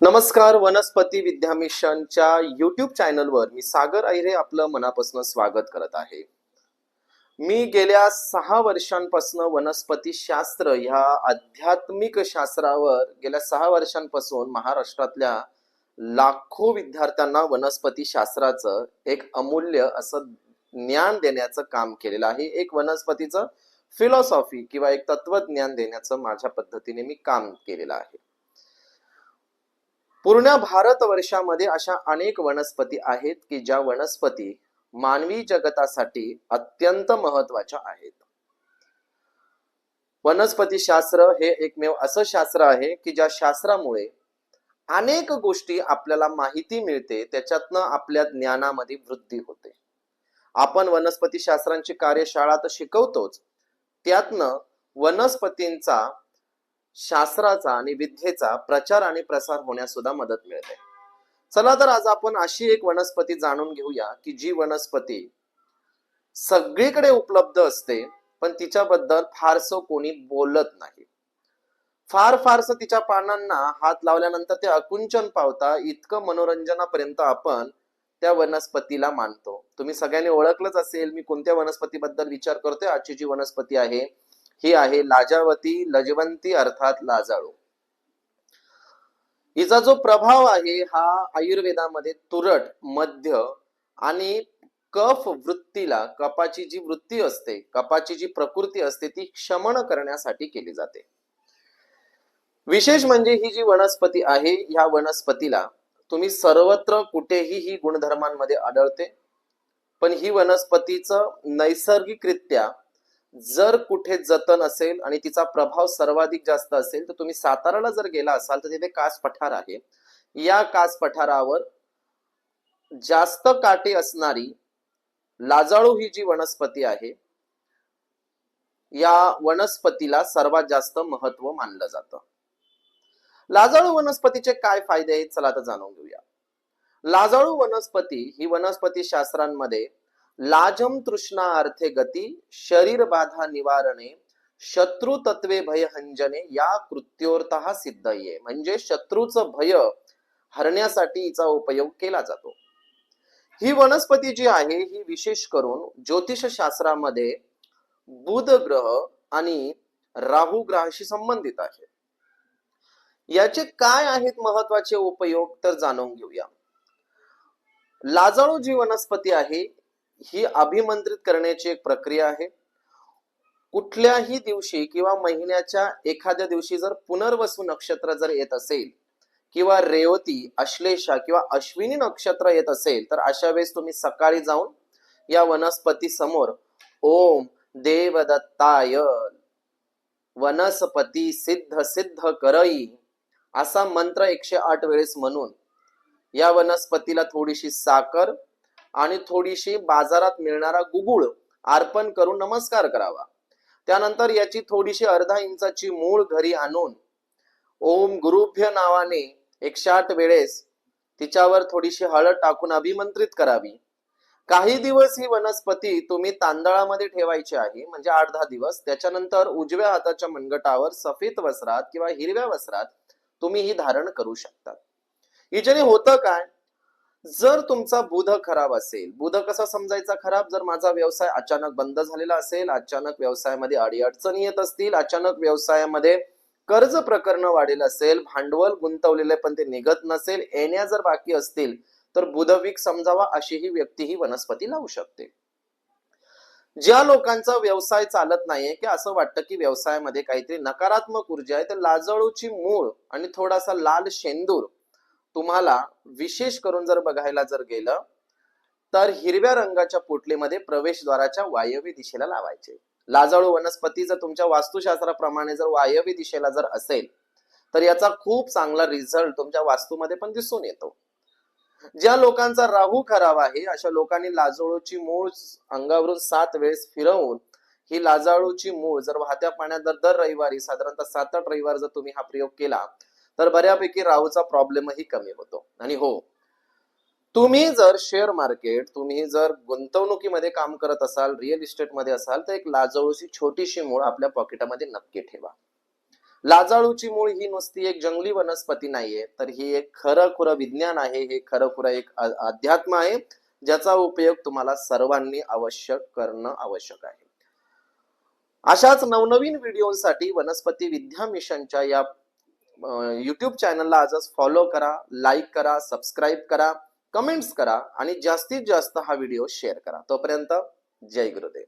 नमस्कार. वनस्पती विद्या मिशनच्या युट्यूब चॅनलवर मी सागर अहिरे आपलं मनापासून स्वागत करत आहे. मी गेल्या 6 वर्षांपासून वनस्पती शास्त्र ह्या आध्यात्मिक शास्त्रावर गेल्या 6 वर्षांपासून महाराष्ट्रातल्या लाखो विद्यार्थ्यांना वनस्पती शास्त्राचं एक अमूल्य असं ज्ञान देण्याचं काम केलेलं आहे. एक वनस्पतीचं फिलॉसॉफी किंवा एक तत्वज्ञान देण्याचं माझ्या पद्धतीने मी काम केलेलं आहे. पूर्ण भारतवर्षामध्ये अशा अनेक वनस्पती आहेत की ज्या वनस्पती मानवी जगतासाठी अत्यंत महत्वाच्या आहेत. वनस्पती शास्त्र हे एकमेव असं शास्त्र आहे की ज्या शास्त्रामुळे अनेक गोष्टी आपल्याला माहिती मिळते, त्याच्यातनं आपल्या ज्ञानामध्ये वृद्धी होते. आपण वनस्पती शास्त्रांची कार्यशाळा तर शिकवतोच, त्यातनं वनस्पतींचा शास्त्राचा आणि विद्येचा प्रचार आणि प्रसार होण्यास सुद्धा मदत मिळते. चला तर आज आपण अशी एक वनस्पती जाणून घेऊया की जी वनस्पती सगळीकडे उपलब्ध असते, पण तिच्याबद्दल फारसं कोणी बोलत नाही. फारसं तिच्या पानांना हात लावल्यानंतर ते आकुंचन पावता इतकं मनोरंजनापर्यंत आपण त्या वनस्पतीला मानतो. तुम्ही सगळ्यांनी ओळखलंच असेल मी कोणत्या वनस्पतीबद्दल विचार करतोय. आजची जी वनस्पती आहे ही आहे लाजावती लजवंती अर्थात लाजाळू. हिचा जो प्रभाव आहे हा आयुर्वेदामध्ये तुरट, मध्य आणि कफ वृत्तीला, कफाची जी वृत्ती असते, कफाची जी प्रकृती असते ती शमन करण्यासाठी केली जाते. विशेष म्हणजे ही जी वनस्पती आहे ह्या वनस्पतीला तुम्ही सर्वत्र कुठेही ही गुणधर्मांमध्ये आढळते. पण ही वनस्पतीचं नैसर्गिकरित्या जर कुठे जतन असेल आणि तिचा प्रभाव सर्वाधिक जास्त असेल तर तुम्ही साताराला जर गेला असाल तर तिथे कास पठार आहे. या कास पठारावर जास्त काटे असणारी लाजाळू ही जी वनस्पती आहे या वनस्पतीला सर्वात जास्त महत्व मानलं जातं. लाजाळू वनस्पतीचे काय फायदे आहेत चला आता जाणून घेऊया. लाजाळू वनस्पती ही वनस्पती शास्त्रांमध्ये लाजम तृष्णा अर्थे गती शरीर बाधा निवारणे शत्रु तत्वे भयहंजने या कृत्योर्थः सिद्धये, म्हणजे शत्रूचं भय हरण्यासाठी हिचा उपयोग केला जातो. ही वनस्पती जी आहे ही विशेष करून ज्योतिष शास्त्रामध्ये बुध ग्रह आणि राहू ग्रहाशी संबंधित आहे. याचे काय आहेत महत्वाचे उपयोग तर जाणून घेऊया. लाजाळू जी वनस्पती आहे ही अभिमंत्रित करण्याची एक प्रक्रिया आहे. कुठल्याही दिवशी किंवा महिन्याच्या एखाद्या दिवशी जर पुनर्वसू नक्षत्र जर येत असेल किंवा रेवती, अश्लेषा किंवा अश्विनी नक्षत्र येत असेल तर अशा वेळेस तुम्ही सकाळी जाऊन या वनस्पती समोर ओम देवदत्ताय वनस्पती सिद्ध सिद्ध करई असा मंत्र 108 वेळेस म्हणून या वनस्पतीला थोडीशी साखर आणि थोडीशी बाजारात मिळणारा गुगुळ अर्पण करून नमस्कार करावा. त्यानंतर याची थोडीशी अर्धा इंचाची मूळ घरी आणून ओम गुरुभ्य नावाने 108 वेळेस तिच्यावर थोडीशी हळद टाकून अभिमंत्रित करावी. काही दिवस ही वनस्पती तुम्ही तांदळामध्ये ठेवायची आहे, म्हणजे 8-10 दिवस. त्याच्यानंतर उजव्या हाताच्या मनगटावर सफेद वस्त्रात किंवा हिरव्या वस्त्रात तुम्ही ही धारण करू शकता. हिच्याने होतं काय, जर तुमचा बुध खराब असेल, बुध कसा समजायचा खराब, जर माझा व्यवसाय अचानक बंद झालेला असेल, अचानक व्यवसायामध्ये अडीअडचणी येत असतील, अचानक व्यवसायामध्ये कर्ज प्रकरण वाढेल असेल, भांडवल गुंतवलेले पण ते निघत नसेल, येण्या जर बाकी असतील तर बुधवीक समजावा अशी ही व्यक्ती ही वनस्पती लावू शकते. ज्या लोकांचा व्यवसाय चालत नाहीये की असं वाटतं की व्यवसायामध्ये काहीतरी नकारात्मक ऊर्जा आहे, तर लाजाळूची मूळ आणि थोडासा लाल शेंदूर तुम्हाला विशेष करून जर बघायला जर गेलं तर हिरव्या रंगाच्या पोटलीमध्ये प्रवेशद्वाराच्या वायव्य दिशेला लावायचे. लाजाळू वनस्पती जर तुमच्या वास्तुशास्त्राप्रमाणे जर वायव्य दिशेला जर असेल तर याचा खूप चांगला रिझल्ट तुमच्या वास्तूमध्ये पण दिसून येतो. ज्या लोकांचा राहू खराब आहे अशा लोकांनी लाजाळूची मूळ अंगावरून 7 वेळेस फिरवून ही लाजाळूची मूळ जर वाहत्या पाण्यात दर रविवारी साधारणतः 7-8 रविवार जर तुम्ही हा प्रयोग केला तर बऱ्यापैकी राहूचा प्रॉब्लेमही कमी होतो. आणि हो, तुम्ही जर शेअर मार्केट, तुम्ही जर गुंतवणुकीमध्ये काम करत असाल, रिअल इस्टेट मध्ये असाल तर एक लाजाळूची छोटीशी मूळ आपल्या पॉकेटमध्ये नक्की ठेवा. लाजाळूची मूळ ही नुसती एक जंगली वनस्पती नाहीये, तर ही एक खरं विज्ञान आहे, हे खरं एक अध्यात्म आहे, ज्याचा उपयोग तुम्हाला सर्वांनी आवश्यक करणं आवश्यक आहे. अशाच नवनवीन व्हिडिओसाठी वनस्पती विद्या मिशनच्या या YouTube चॅनलला आजच फॉलो करा, लाईक करा, सबस्क्राईब करा, कमेंट्स करा आणि जास्तीत जास्त हा व्हिडिओ शेअर करा. तोपर्यंत जय गुरुदेव.